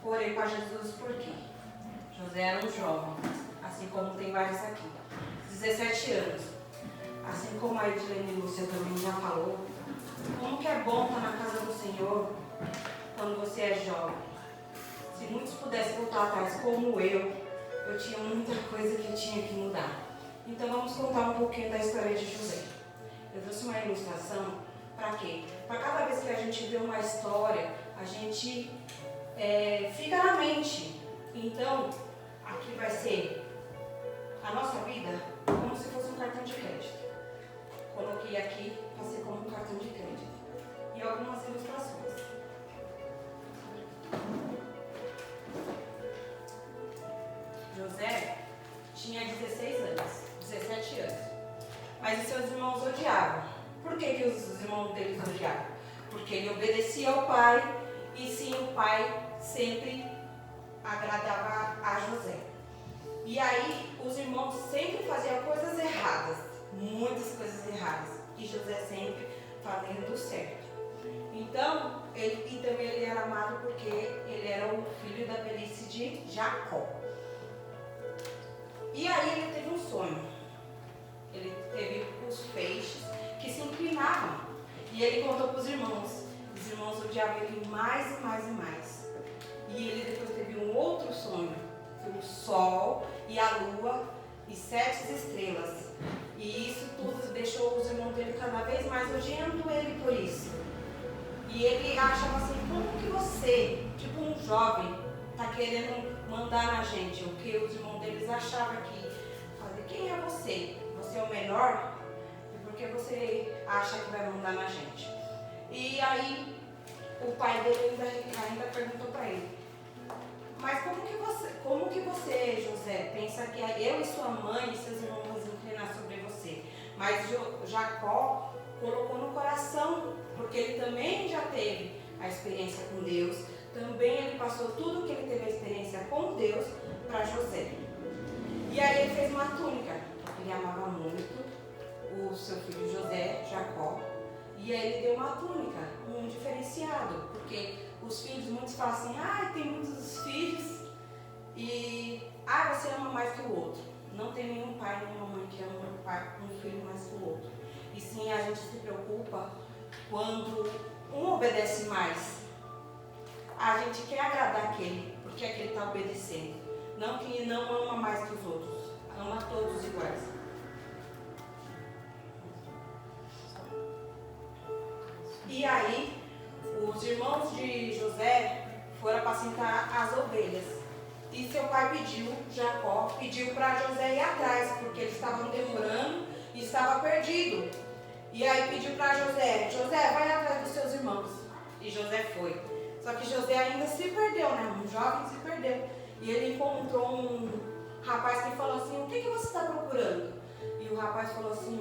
orei para Jesus porque José era um jovem, assim como tem vários aqui, 17 anos. Assim como a Edilene Lúcia também já falou, como que é bom estar na casa do Senhor quando você é jovem. Se muitos pudessem voltar atrás como eu tinha muita coisa que tinha que mudar. Então vamos contar um pouquinho da história de José. Eu trouxe uma ilustração para quê? Para cada vez que a gente vê uma história, a gente fica na mente. Então, aqui vai ser a nossa vida como se fosse um cartão de crédito. Coloquei aqui para ser como um cartão de crédito. E algumas ilustrações. José tinha 16 anos, 17 anos. Mas os seus irmãos odiavam. Por que os irmãos deles odiavam? Porque ele obedecia ao pai e sim, o pai sempre agradava a José. E aí, os irmãos sempre faziam coisas erradas, muitas coisas erradas, e José sempre fazendo certo. Então, ele era amado porque ele era o filho da velhice de Jacó. E aí ele teve um sonho. Ele teve os peixes que se inclinavam. E ele contou para os irmãos. Os irmãos odiavam ele mais e mais e mais. E ele depois teve um outro sonho. O sol e a lua e 7 estrelas. E isso tudo deixou os irmãos dele cada vez mais odiando ele por isso. E ele achava assim, como que você, tipo um jovem, está querendo mandar na gente? O que os irmãos deles achavam que fazer, quem é você? Você é o menor? E por que você acha que vai mandar na gente? E aí o pai dele ainda perguntou para ele, mas como que você, José, pensa que eu e sua mãe e seus irmãos vão se inclinar sobre você? Mas Jacó colocou no coração, porque ele também já teve a experiência com Deus, também ele passou tudo que ele teve a experiência com Deus para José. E aí ele fez uma túnica, ele amava muito o seu filho José, Jacó, e aí ele deu uma túnica, um diferenciado, porque os filhos, muitos falam assim, tem muitos filhos e você ama mais que o outro. Não tem nenhum pai, nenhuma mãe que ama um filho mais que o outro. E sim, a gente se preocupa quando um obedece mais. A gente quer agradar aquele, porque aquele está obedecendo. Não que não ama mais que os outros, ama todos iguais. E aí, os irmãos de José foram apacentar as ovelhas. E seu pai Jacó pediu para José ir atrás, porque eles estavam demorando e estava perdido. E aí pediu para José, vai atrás dos seus irmãos. E José foi. Só que José ainda se perdeu, né? Um jovem se perdeu. E ele encontrou um rapaz que falou assim, o que você está procurando? E o rapaz falou assim,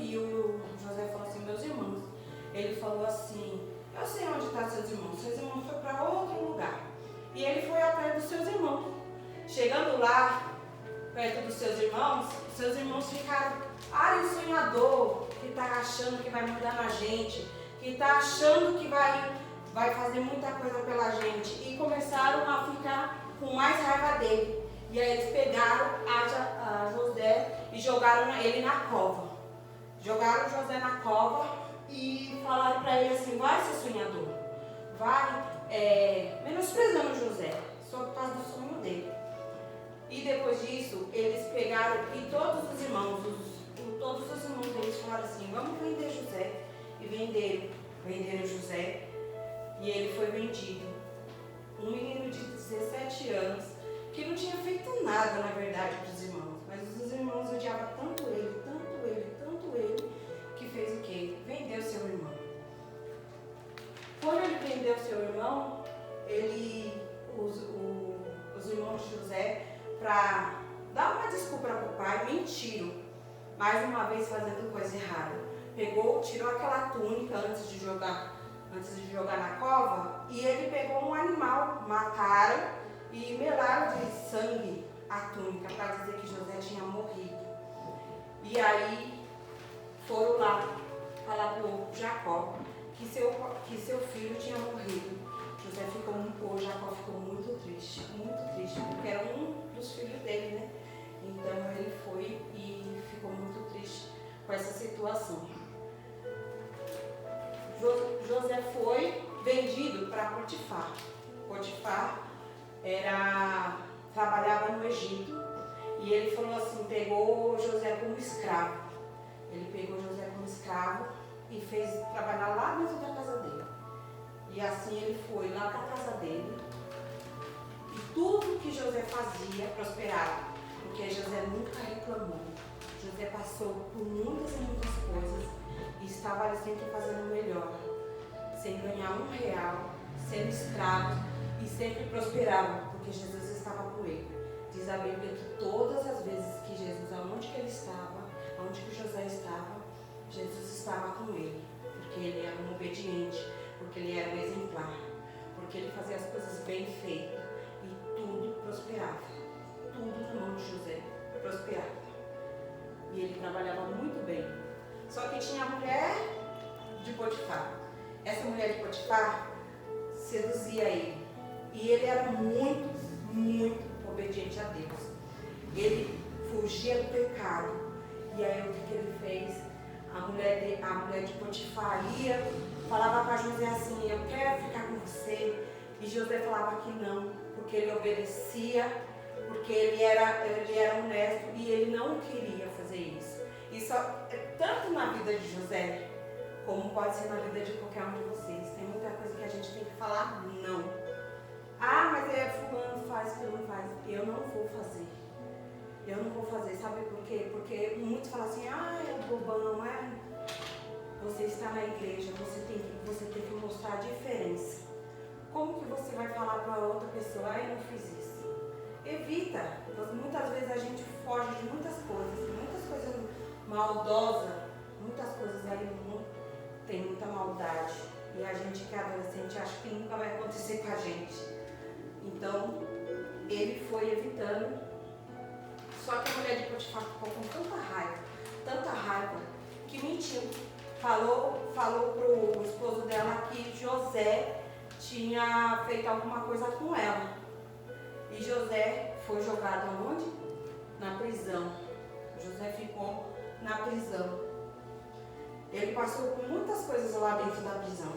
e o José falou assim, meus irmãos. Ele falou assim, eu sei onde estão seus irmãos. Seus irmãos foram para outro lugar. E ele foi atrás dos seus irmãos. Chegando lá, perto dos seus irmãos ficaram, o sonhador que está achando que vai mandar na gente, que está achando que vai fazer muita coisa pela gente. E começaram a ficar com mais raiva dele. E aí eles pegaram a José e jogaram ele na cova. Jogaram José na cova e falaram para ele assim, vai ser sonhador, vai, menosprezando José, só por causa do sonho dele. E depois disso, eles pegaram e todos os irmãos deles falaram assim, vamos vender José. E venderam José e ele foi vendido. Um menino de 17 anos, que não tinha feito nada, na verdade, para os irmãos. Mas os irmãos odiavam tanto ele, que fez o quê? Vendeu seu irmão. Quando ele vendeu seu irmão, os irmãos de José, para dar uma desculpa para o pai, mentiram. Mais uma vez fazendo coisa errada. Tirou aquela túnica antes de jogar na cova, e ele pegou um animal, mataram e melaram de sangue a túnica para dizer que José tinha morrido. E aí foram lá falar para o Jacó que seu filho tinha morrido. Jacó ficou muito triste. Potifar. Potifar trabalhava no Egito e ele falou assim, pegou José como escravo. Ele pegou José como escravo e fez trabalhar lá dentro da casa dele. E assim ele foi lá para a casa dele e tudo que José fazia prosperava, porque José nunca reclamou. José passou por muitas e muitas coisas e estava ali sempre fazendo o melhor, sem ganhar R$1, sendo escravo e sempre prosperava, porque Jesus estava com ele. Diz a Bíblia que todas as vezes que Jesus, aonde que ele estava, aonde que José estava, Jesus estava com ele, porque ele era um obediente, porque ele era um exemplar, porque ele fazia as coisas bem feitas e tudo prosperava. Tudo na mão de José prosperava. E ele trabalhava muito bem. Só que tinha a mulher de Potifar. Essa mulher de Potifar seduzia ele. E ele era muito, muito obediente a Deus. Ele fugia do pecado. E aí o que ele fez? A mulher de Potifar ia, falava para José assim, eu quero ficar com você. E José falava que não, porque ele obedecia, porque ele era honesto e ele não queria fazer isso. Isso é tanto na vida de José, como pode ser na vida de qualquer um de vocês. Tem muita coisa que a gente tem que falar não. Ah, mas fulano faz, fulano faz. Eu não vou fazer. Eu não vou fazer, sabe por quê? Porque muitos falam assim, é bobão, Você está na igreja, você tem que mostrar a diferença. Como que você vai falar para outra pessoa, eu não fiz isso? Evita. Muitas vezes a gente foge de muitas coisas maldosas, muitas coisas aí no mundo tem muita maldade. E a gente que é adolescente acha que nunca vai acontecer com a gente. Então, ele foi evitando. Só que a mulher de Potifar ficou com tanta raiva, que mentiu. Falou pro esposo dela que José tinha feito alguma coisa com ela. E José foi jogado aonde? Na prisão. José ficou na prisão. Ele passou por muitas coisas lá dentro da prisão.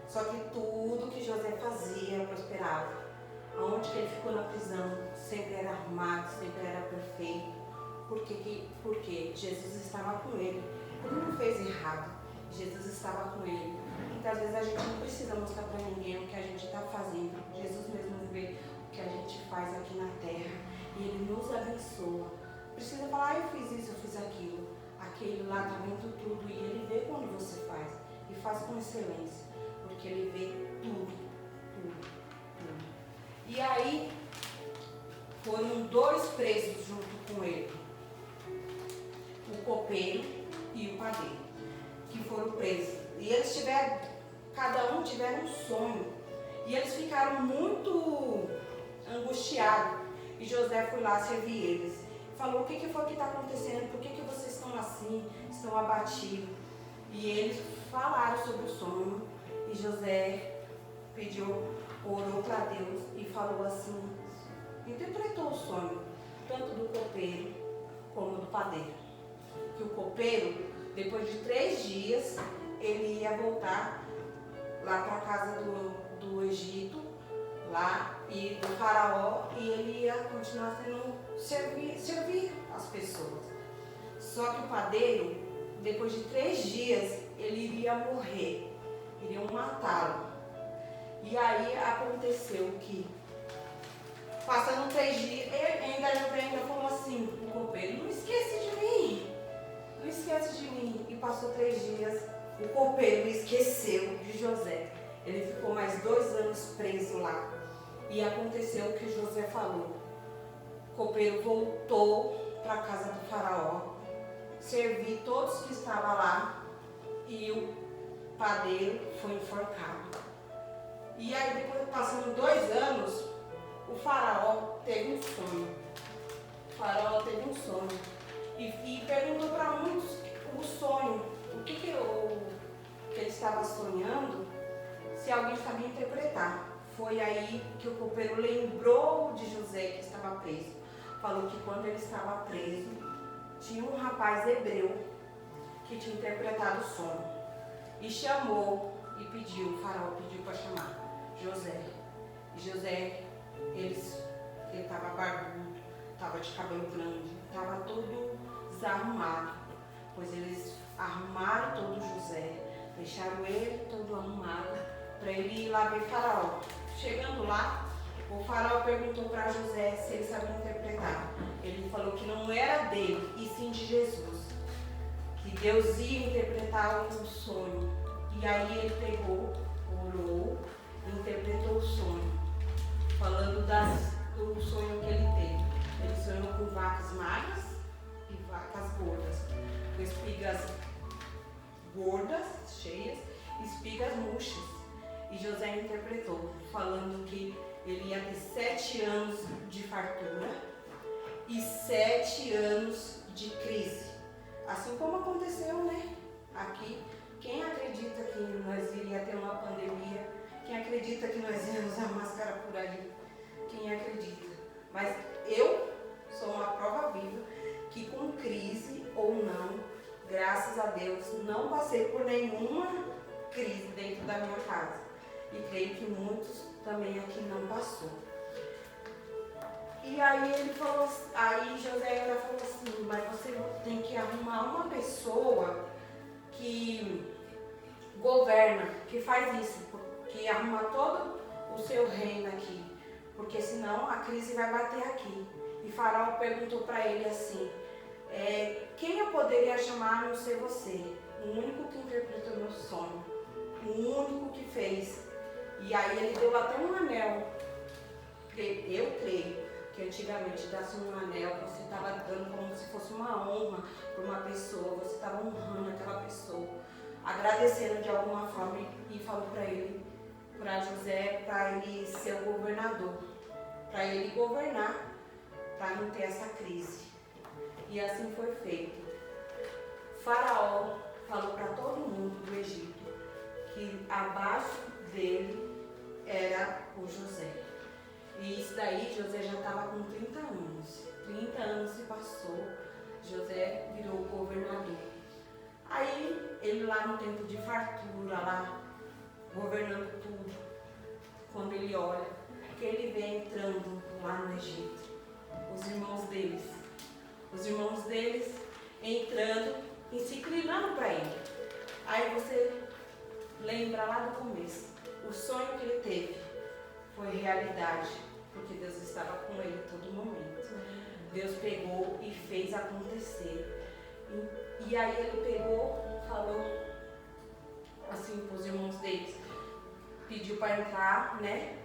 Só que tudo que José fazia prosperava. Aonde que ele ficou na prisão, sempre era arrumado, sempre era perfeito. Porque Jesus estava com ele. Ele não fez errado. Jesus estava com ele. Muitas vezes a gente não precisa mostrar para ninguém o que a gente está fazendo. Jesus mesmo vê o que a gente faz aqui na terra. E ele nos abençoa. Precisa falar, eu fiz isso, eu fiz aquilo. Aquele lá está vendo tudo. E ele vê quando você faz. E faz com excelência. Porque ele vê tudo. E aí, foram 2 presos junto com ele. O copeiro e o padeiro. Que foram presos. E eles cada um tiveram um sonho. E eles ficaram muito angustiados. E José foi lá servir eles. Falou, o que foi que está acontecendo? Por que vocês estão assim? Estão abatidos? E eles falaram sobre o sonho. E José orou para Deus e falou assim, interpretou o sonho, tanto do copeiro como do padeiro. Que o copeiro, depois de 3 dias, ele ia voltar lá para a casa do Egito, lá e do faraó, e ele ia continuar servir as pessoas. Só que o padeiro, depois de 3 dias, ele iria morrer, iriam matá-lo. E aí aconteceu que, passando 3 dias, ele ainda falou assim, o copeiro, não esquece de mim. E passou 3 dias, o copeiro esqueceu de José. Ele ficou mais 2 anos preso lá. E aconteceu o que José falou. O copeiro voltou para a casa do faraó, serviu todos que estavam lá e o padeiro foi enforcado. E aí, depois, passando 2 anos, o faraó teve um sonho. E perguntou para muitos o sonho, o que ele estava sonhando, se alguém sabia interpretar. Foi aí que o copeiro lembrou de José, que estava preso. Falou que quando ele estava preso, tinha um rapaz hebreu que tinha interpretado o sonho. E chamou e pediu, o faraó pediu para chamar José. E José, ele estava barbudo, estava de cabelo grande, estava todo desarrumado, pois eles arrumaram todo José, deixaram ele todo arrumado para ele ir lá ver Faraó. Chegando lá, o Faraó perguntou para José se ele sabia interpretar. Ele falou que não era dele, e sim de Jesus, que Deus ia interpretar um sonho. E aí ele pegou, orou e interpretou o sonho, falando do sonho que ele teve. Ele sonhou com vacas magras e vacas gordas, com espigas gordas, cheias, e espigas murchas. E José interpretou, falando que ele ia ter 7 anos de fartura e 7 anos de crise. Assim como aconteceu, né? Aqui, quem acredita que nós iria ter uma pandemia? Quem acredita que nós íamos usar máscara por aí? Quem acredita? Mas eu sou uma prova viva que com crise ou não, graças a Deus, não passei por nenhuma crise dentro da minha casa. E creio que muitos também aqui não passou. E aí ele falou, aí José ainda falou assim, mas você tem que arrumar uma pessoa que governa, que faz isso, que arruma todo o seu reino aqui, porque senão a crise vai bater aqui. E Faraó perguntou para ele assim, quem eu poderia chamar a não ser você? O único que interpretou meu sonho, o único que fez. E aí ele deu até um anel. Eu creio que antigamente dasse um anel, você estava dando como se fosse uma honra para uma pessoa, você estava honrando aquela pessoa, agradecendo de alguma forma, e falou para ele, para José, para ele ser o governador, para ele governar, para não ter essa crise. E assim foi feito. Faraó falou para todo mundo do Egito que abaixo dele era o José. E isso daí, José já estava com 30 anos. 30 anos se passou, José virou governador. Aí, ele lá no tempo de fartura, lá, governando tudo, quando ele olha, que ele vem entrando lá no Egito, os irmãos deles entrando e se inclinando para ele. Aí você lembra lá do começo, o sonho que ele teve foi realidade, porque Deus estava com ele em todo momento. Deus pegou e fez acontecer. E aí ele pegou, falou assim para os irmãos deles, pediu para entrar, né?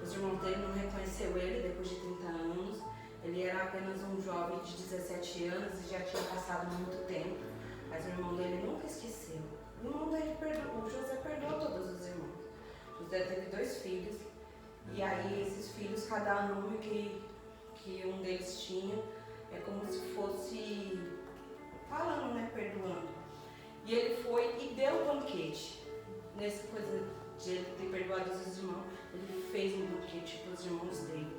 Os irmãos dele não reconheceu ele depois de 30 anos. Ele era apenas um jovem de 17 anos e já tinha passado muito tempo. Mas o irmão dele nunca esqueceu. O irmão dele perdoou, o José perdoou todos os irmãos. José teve 2 filhos. E aí esses filhos, cada nome que um deles tinha, é como se fosse falando, né, perdoando. E ele foi e deu um banquete. Nessa coisa de ele ter perdoado os irmãos, ele fez um banquete para os irmãos dele.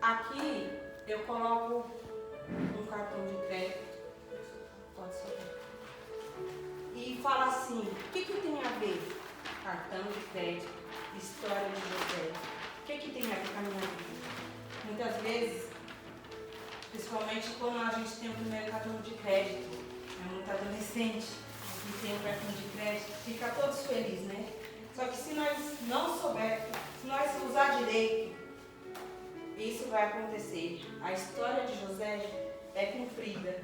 Aqui eu coloco um cartão de crédito, pode ser. E fala assim, o que tem a ver cartão de crédito, história de José? O que tem a ver com a minha vida? Muitas vezes, principalmente quando a gente tem o primeiro cartão de crédito, é muito adolescente, e tem o cartão de crédito, fica todos felizes, né? Só que se nós não soubermos, se nós usar direito, isso vai acontecer. A história de José é comprida,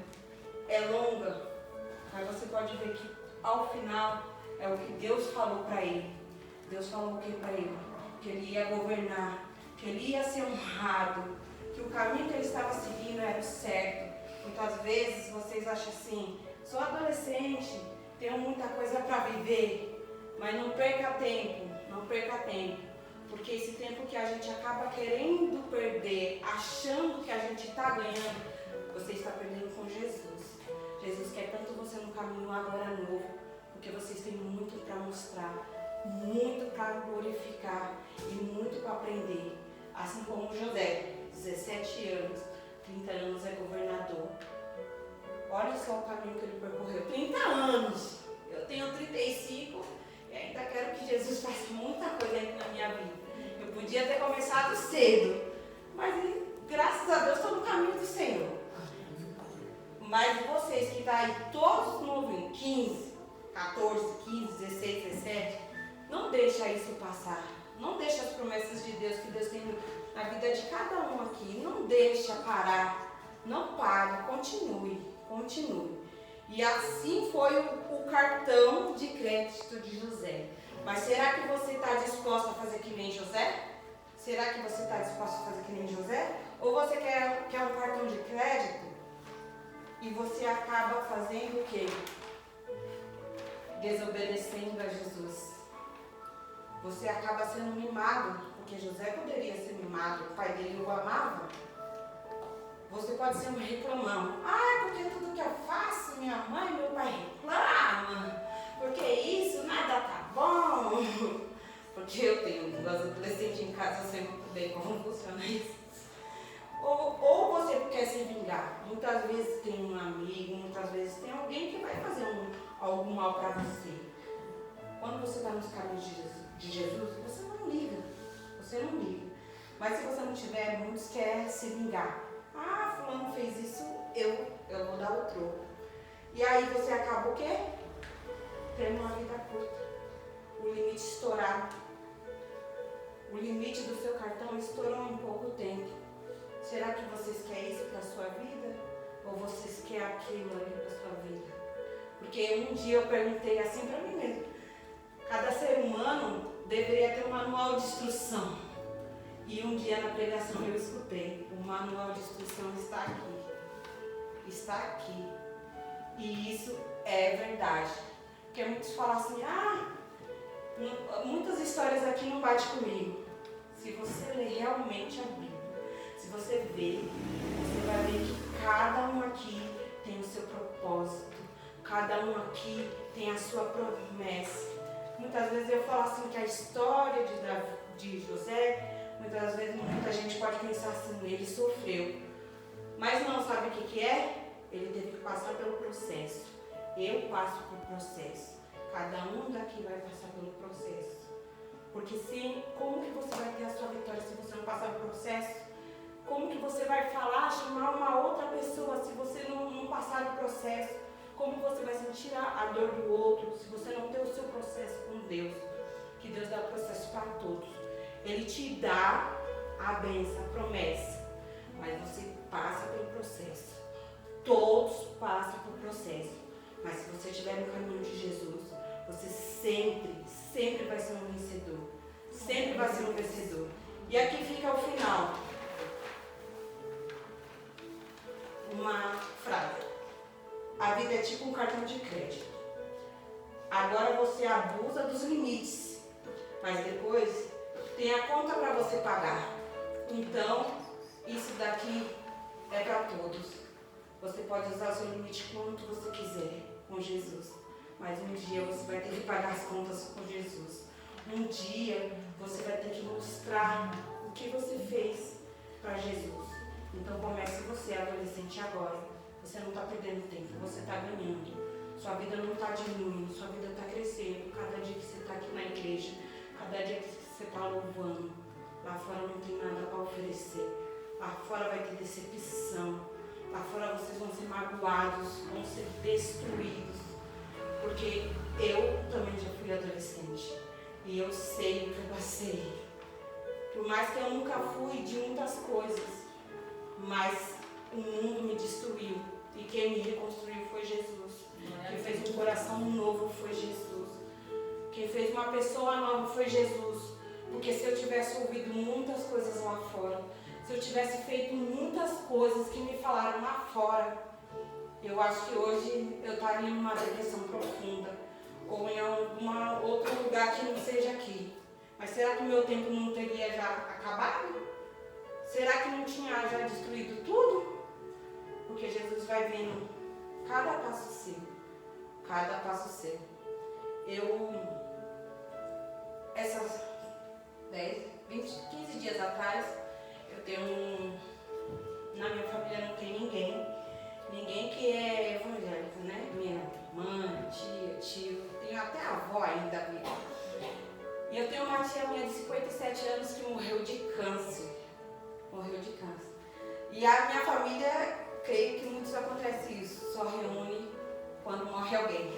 é longa, mas você pode ver que ao final é o que Deus falou para ele. Deus falou o que para ele? Que ele ia governar, que ele ia ser honrado, que o caminho que ele estava seguindo era o certo. Muitas vezes vocês acham assim, sou adolescente, tenho muita coisa para viver, mas não perca tempo, não perca tempo. Porque esse tempo que a gente acaba querendo perder, achando que a gente está ganhando, você está perdendo com Jesus. Jesus quer tanto você no caminho agora novo, porque vocês têm muito para mostrar, muito para glorificar e muito para aprender. Assim como José, 17 anos, 30 anos é governador. Olha só o caminho que ele percorreu, 30 anos. Eu tenho 35 e ainda quero que Jesus faça muita coisa na minha vida. Eu podia Podia ter começado cedo, mas graças a Deus estou no caminho do Senhor. Mas vocês que estão aí todos novinhos, 15, 14, 15, 16, 17, não deixa isso passar. Não deixa as promessas de Deus que Deus tem na vida de cada um aqui. Não deixa parar. Não pare, continue, continue. E assim foi o cartão de crédito de José. Mas será que você está disposto a fazer que nem José? Será que você está disposto a fazer que nem José? Ou você quer um cartão de crédito e você acaba fazendo o quê? Desobedecendo a Jesus. Você acaba sendo mimado, porque José poderia ser mimado, o pai dele o amava. Você pode ser um reclamão. Porque tudo que eu faço, minha mãe e meu pai reclamam. Porque isso, nada tá bom. Porque eu tenho duas adolescentes em casa, eu sei muito bem como funciona isso. Ou você quer se vingar. Muitas vezes tem um amigo, muitas vezes tem alguém que vai fazer algum mal para você. Quando você está nos caminhos de Jesus, você não liga. Você não liga. Mas se você não tiver, muitos querem se vingar. Fulano fez isso, eu vou dar o troco. E aí você acaba o quê? Tendo uma vida curta. O limite estourado. O limite do seu cartão estourou em pouco tempo. Será que vocês querem isso para a sua vida? Ou vocês querem aquilo ali para a sua vida? Porque um dia eu perguntei assim para mim mesmo. Cada ser humano deveria ter um manual de instrução. E um dia na pregação eu escutei, o manual de instrução está aqui. Está aqui. E isso é verdade. Porque muitos falam assim, muitas histórias aqui não batem comigo. Se você ler realmente a Bíblia, se você ver, você vai ver que cada um aqui tem o seu propósito. Cada um aqui tem a sua promessa. Muitas vezes eu falo assim que a história de José, muitas vezes muita gente pode pensar assim, ele sofreu. Mas não sabe o que é? Ele teve que passar pelo processo. Eu passo pelo processo. Cada um daqui vai passar pelo processo. Porque como que você vai ter a sua vitória se você não passar pelo processo? Como que você vai chamar uma outra pessoa se você não passar no processo? Como você vai sentir a dor do outro se você não ter o seu processo com Deus? Que Deus dá o processo para todos. Ele te dá a bênção, a promessa, mas você passa pelo processo. Todos passam pelo processo, mas se você estiver no caminho de Jesus, você sempre vai ser um vencedor. Sempre vai ser um vencedor. E aqui fica o final. Uma frase. A vida é tipo um cartão de crédito. Agora você abusa dos limites, mas depois tem a conta para você pagar. Então, isso daqui é para todos. Você pode usar o seu limite quanto você quiser com Jesus. Mas um dia você vai ter que pagar as contas com Jesus. Um dia você vai ter que mostrar o que você fez para Jesus. Então comece você, adolescente, agora. Você não está perdendo tempo, você está ganhando. Sua vida não está diminuindo, sua vida está crescendo. Cada dia que você está aqui na igreja, cada dia que você está louvando, lá fora não tem nada para oferecer. Lá fora vai ter decepção. Lá fora vocês vão ser magoados, vão ser destruídos. Porque eu também já fui adolescente. E eu sei o que eu passei. Por mais que eu nunca fui de muitas coisas, mas o mundo me destruiu. E quem me reconstruiu foi Jesus. Quem fez um coração novo foi Jesus. Quem fez uma pessoa nova foi Jesus. Porque se eu tivesse ouvido muitas coisas lá fora, se eu tivesse feito muitas coisas que me falaram lá fora, eu acho que hoje eu estaria em uma depressão profunda. Ou em algum outro lugar que não seja aqui. Mas será que o meu tempo não teria já acabado? Será que não tinha já destruído tudo? Porque Jesus vai vendo cada passo seu. Cada passo seu. Essas 10, 20, 15 dias atrás, na minha família não tem ninguém que é evangélico, né? Minha mãe, tia, tio, tenho até a avó ainda. E eu tenho uma tia minha de 57 anos que morreu de câncer. E a minha família, creio que muitos acontece isso, só reúne quando morre alguém.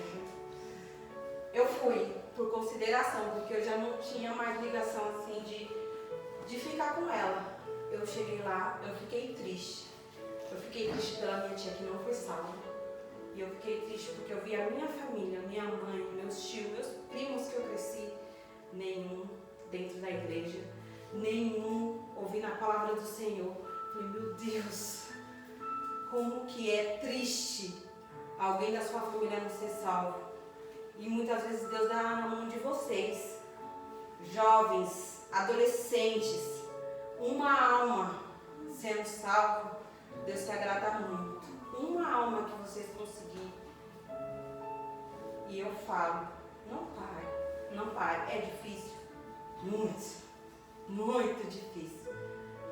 Eu fui por consideração, porque eu já não tinha mais ligação assim de ficar com ela. Eu cheguei lá, eu fiquei triste. Eu fiquei triste pela minha tia que não foi salva. E eu fiquei triste porque eu vi a minha família, minha mãe, meus tios, meus primos que eu cresci, nenhum dentro da igreja, nenhum ouvindo a palavra do Senhor. Falei, meu Deus, como que é triste alguém da sua família não ser salvo. E muitas vezes Deus dá na mão de vocês, jovens, adolescentes, uma alma sendo salva, Deus se agrada muito. Uma alma que vocês conseguirem. E eu falo, não pare, não pare. É difícil? Muito difícil.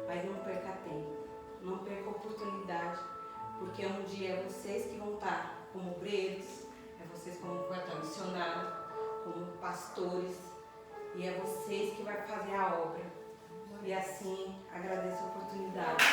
Mas não perca tempo, não perca oportunidade, porque um dia é vocês que vão estar como obreiros, é vocês como missionários, como pastores, e é vocês que vai fazer a obra. E assim, agradeço a oportunidade.